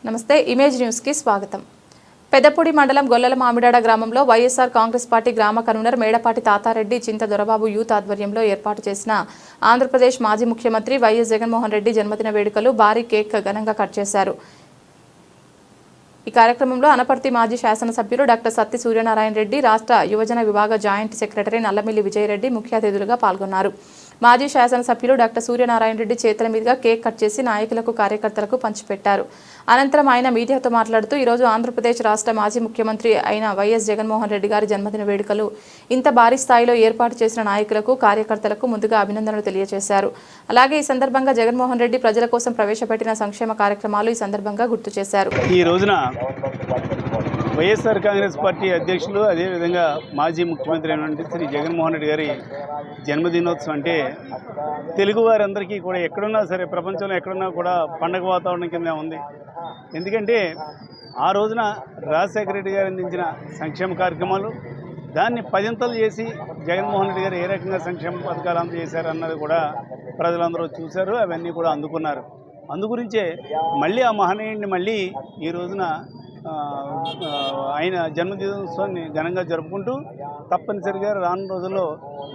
నమస్తే image news కి స్వాగతం. పెద్దపూడి మండలం గొల్లల మామిడాడ గ్రామంలో వైఎస్ఆర్ కాంగ్రెస్ పార్టీ గ్రామ కన్వీనర్ మేడపాటి తాతారెడ్డి చింత దొరబాబు యూత్ ఆధ్వర్యంలో ఏర్పాటు చేసిన ఆంధ్రప్రదేశ్ మాజీ ముఖ్యమంత్రి వైఎస్ జగన్మోహన్ రెడ్డి జన్మదిన వేడుకలు భారీ కేక్ ఘనంగా కట్ చేశారు. ఈ కార్యక్రమంలో అనపర్తి మాజీ శాసనసభ్యులు డాక్టర్ సత్తి సూర్యనారాయణ రెడ్డి, రాష్ట్ర యువజన విభాగ జాయింట్ సెక్రటరీ నల్లమిల్లి విజయరెడ్డి ముఖ్య అతిథులుగా పాల్గొన్నారు. మాజీ శాసనసభ్యులు డాక్టర్ సూర్యనారాయణ రెడ్డి చేతుల మీదుగా కేక్ కట్ చేసి నాయకులకు కార్యకర్తలకు పంచిపెట్టారు. అనంతరం ఆయన మీడియాతో మాట్లాడుతూ ఈరోజు ఆంధ్రప్రదేశ్ రాష్ట్ర మాజీ ముఖ్యమంత్రి అయిన వైఎస్ జగన్మోహన్ రెడ్డి గారి జన్మదిన వేడుకలు ఇంత భారీ స్థాయిలో ఏర్పాటు చేసిన నాయకులకు కార్యకర్తలకు ముందుగా అభినందనలు తెలియజేశారు. అలాగే ఈ సందర్భంగా జగన్మోహన్ రెడ్డి ప్రజల కోసం ప్రవేశపెట్టిన సంక్షేమ కార్యక్రమాలు ఈ సందర్భంగా గుర్తు చేశారు. ఈ రోజున వైఎస్ఆర్ కాంగ్రెస్ పార్టీ అధ్యక్షులు అదేవిధంగా మాజీ ముఖ్యమంత్రి అయినటువంటి శ్రీ జగన్మోహన్ రెడ్డి గారి జన్మదినోత్సవం అంటే తెలుగు వారందరికీ కూడా ఎక్కడున్నా సరే, ప్రపంచంలో ఎక్కడున్నా కూడా పండగ వాతావరణం కింద ఉంది. ఎందుకంటే ఆ రోజున రాజశేఖర రెడ్డి గారు అందించిన సంక్షేమ కార్యక్రమాలు దాన్ని పదింతలు చేసి జగన్మోహన్ రెడ్డి గారు ఏ రకంగా సంక్షేమ పథకాలు అందజేశారు అన్నది కూడా ప్రజలందరూ చూశారు, అవన్నీ కూడా అందుకున్నారు. అందుగురించే మళ్ళీ ఆ మహనీయుడిని మళ్ళీ ఈ రోజున ఆయన జన్మదినోత్సవాన్ని ఘనంగా జరుపుకుంటూ తప్పనిసరిగా రానున్న రోజుల్లో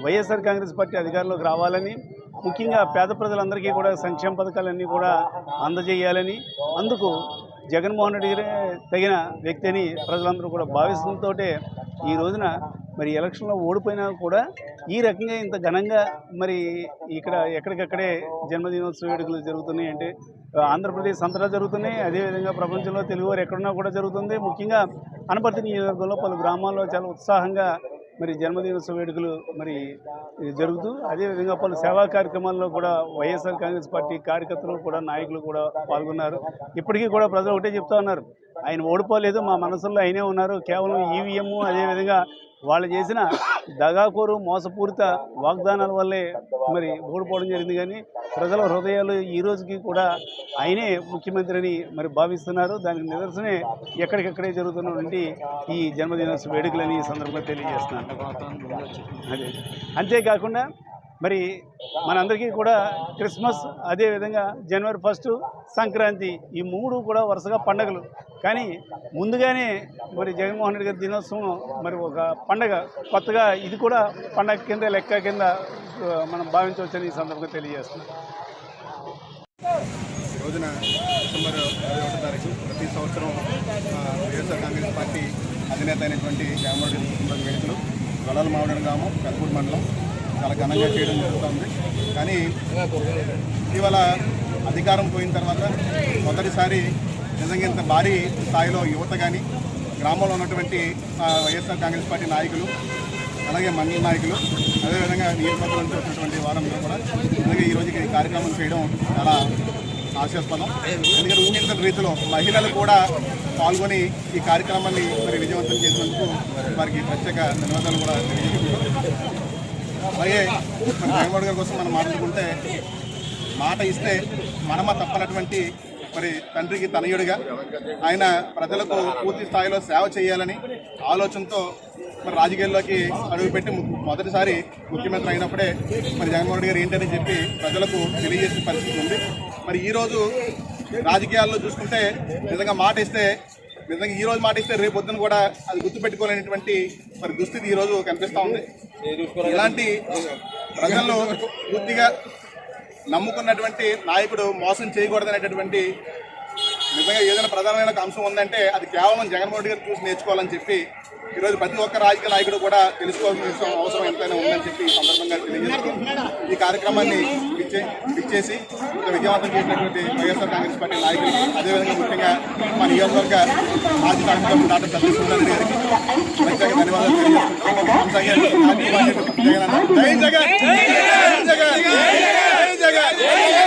వైఎస్ఆర్ కాంగ్రెస్ పార్టీ అధికారంలోకి రావాలని, ముఖ్యంగా పేద ప్రజలందరికీ కూడా సంక్షేమ పథకాలన్నీ కూడా అందజేయాలని, అందుకు జగన్మోహన్ రెడ్డి గారే తగిన వ్యక్తి అని ప్రజలందరూ కూడా భావిస్తుంతో ఈ రోజున మరి ఎలక్షన్లో ఓడిపోయినా కూడా ఈ రకంగా ఇంత ఘనంగా మరి ఇక్కడ ఎక్కడికక్కడే జన్మదినోత్సవ వేడుకలు జరుగుతున్నాయి. అంటే ఆంధ్రప్రదేశ్ అంతటా జరుగుతున్నాయి, అదేవిధంగా ప్రపంచంలో తెలుగువారు ఎక్కడున్నా కూడా జరుగుతుంది. ముఖ్యంగా అనపర్తి నియోజకవర్గంలో పలు గ్రామాల్లో చాలా ఉత్సాహంగా మరి జన్మదినోత్సవ వేడుకలు మరి జరుగుతూ, అదేవిధంగా పలు సేవా కార్యక్రమాల్లో కూడా వైఎస్ఆర్ కాంగ్రెస్ పార్టీ కార్యకర్తలు కూడా నాయకులు కూడా పాల్గొన్నారు. ఇప్పటికీ కూడా ప్రజలు ఒకటే చెప్తా ఉన్నారు, ఆయన ఓడిపోలేదు, మా మనసుల్లో ఆయనే ఉన్నారు. కేవలం ఈవీఎం అదేవిధంగా వాళ్ళు చేసిన దగాకోరు మోసపూరిత వాగ్దానాల వల్లే మరి ఓడిపోవడం జరిగింది. కానీ ప్రజల హృదయాలు ఈ రోజుకి కూడా ఆయనే ముఖ్యమంత్రిని మరి భావిస్తున్నారు. దానికి నిదర్శనే ఎక్కడికక్కడే జరుగుతున్నటువంటి ఈ జన్మదినోత్సవ వేడుకలని ఈ సందర్భంగా తెలియజేస్తున్నాను. అదే అంతేకాకుండా మరి మనందరికీ కూడా క్రిస్మస్, అదేవిధంగా జనవరి 1 సంక్రాంతి, ఈ మూడు కూడా వరుసగా పండగలు. కానీ ముందుగానే మరి జగన్మోహన్ రెడ్డి గారి దినోత్సవం మరి ఒక పండగ, కొత్తగా ఇది కూడా పండగ కింద లెక్క కింద మనం భావించవచ్చని ఈ సందర్భంగా తెలియజేస్తున్నాం. ఈ రోజున డిసెంబర్ 21వ తారీఖు ప్రతి సంవత్సరం వైఎస్ఆర్ కాంగ్రెస్ పార్టీ అధినేత అయినటువంటి జగన్మోహన్ రెడ్డి కుటుంబ వేడుకలు గొల్లల మామిడాడ గ్రామం పెద్దపూడి మండలం చాలా ఘనంగా చేయడం జరుగుతుంది. కానీ ఇటీవల అధికారం పోయిన తర్వాత మొదటిసారి నిజంగా ఇంత భారీ స్థాయిలో యువత కానీ, గ్రామంలో ఉన్నటువంటి వైఎస్ఆర్ కాంగ్రెస్ పార్టీ నాయకులు, అలాగే మండల నాయకులు, అదేవిధంగా నియోజకవర్గం నుంచి వచ్చినటువంటి వారందరూ కూడా నిజంగా ఈరోజు ఈ కార్యక్రమం చేయడం చాలా ఆశాస్పదం. ఎందుకంటే ఊహించని రీతిలో మహిళలు కూడా పాల్గొని ఈ కార్యక్రమాన్ని మరి విజయవంతం చేసినందుకు వారికి ప్రత్యేక ధన్యవాదాలు కూడా తెలియజేస్తున్నాం. అలాగే జగన్మోహన్ గారి కోసం మనం మాట్లాడుకుంటే, మాట ఇస్తే మనమ తప్పనటువంటి మరి తండ్రికి తనయుడిగా ఆయన ప్రజలకు పూర్తి స్థాయిలో సేవ చేయాలని ఆలోచనతో మరి రాజకీయాల్లోకి అడుగుపెట్టి మొదటిసారి ముఖ్యమంత్రి అయినప్పుడే మరి జగన్మోహన్ రెడ్డి గారు ఏంటని చెప్పి ప్రజలకు తెలియజేసిన పరిస్థితి ఉంది. మరి ఈరోజు రాజకీయాల్లో చూసుకుంటే నిజంగా మాట ఇస్తే, నిజంగా ఈ రోజు మాట ఇస్తే రేపు పొద్దున కూడా అది గుర్తుపెట్టుకోలేనటువంటి మరి దుస్థితి ఈరోజు కనిపిస్తూ ఉంది. ఇలాంటి ప్రజల్లో పూర్తిగా నమ్ముకున్నటువంటి నాయకుడు మోసం చేయకూడదనేటటువంటి నిజంగా ఏదైనా ప్రధానమైన అంశం ఉందంటే అది కేవలం జగన్మోహన్ రెడ్డి గారు చూసి నేర్చుకోవాలని చెప్పి ఈరోజు ప్రతి ఒక్క రాజకీయ నాయకుడు కూడా తెలుసుకోవాల్సిన అవసరం ఎంతైనా ఉందని చెప్పి ఈ సందర్భంగా తెలియజేస్తున్నాం. ఈ కార్యక్రమాన్ని ఇచ్చేసి విజయవంతం చేసినటువంటి వైఎస్ఆర్ కాంగ్రెస్ పార్టీ నాయకులు, అదేవిధంగా ముఖ్యంగా మా నియోజకవర్గ మాజీ శాసనసభ్యులు డాక్టర్ సత్తి సూర్యనారాయణ గారికి ప్రత్యేక ధన్యవాదాలు తెలియజేస్తున్నాం. జై జగన్, జై జగన్, జై జగన్, జై జగన్.